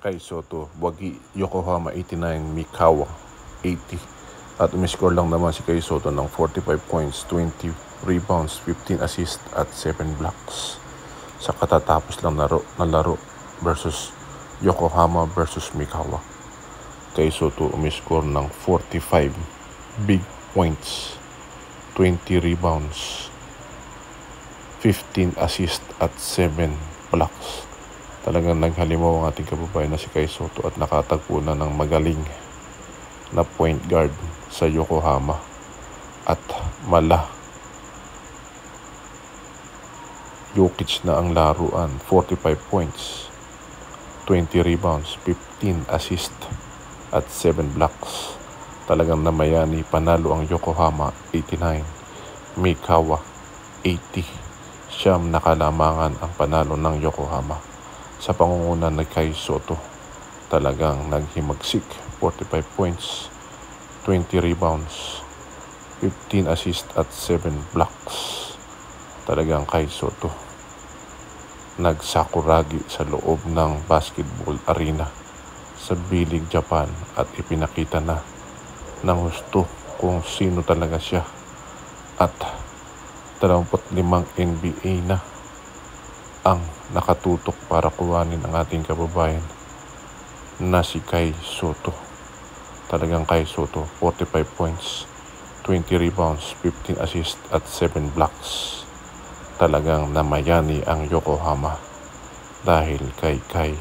Kai Soto, Wagi, Yokohama 89, Mikawa 80. At umiscore lang naman si Kai Soto ng 45 points, 20 rebounds, 15 assists at 7 blocks sa katatapos lang na laro versus Yokohama versus Mikawa. Kai Soto umiscore ng 45 big points, 20 rebounds, 15 assists at 7 blocks. Talagang naghalimaw ang ating kababayan na si Kai Soto at nakatagpo na ng magaling na point guard sa Yokohama at mala Jokic na ang laruan. 45 points, 20 rebounds, 15 assists at 7 blocks. Talagang namayani, panalo ang Yokohama 89, Mikawa 80. Siyam na kalamangan ang panalo ng Yokohama sa pangunguna ni Kai Soto. Talagang naghimagsik, 45 points, 20 rebounds, 15 assists at 7 blocks. Talagang Kai Soto nagsakuragi sa loob ng basketball arena sa Bilig, Japan at ipinakita na ng husto kung sino talaga siya. At 25 NBA na ang nakatutok para kuhanin ang ating kababayan na si Kai Soto. Talagang Kai Soto, 45 points, 20 rebounds, 15 assists at 7 blocks. Talagang namayani ang Yokohama dahil kay Kai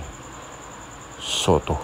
Soto.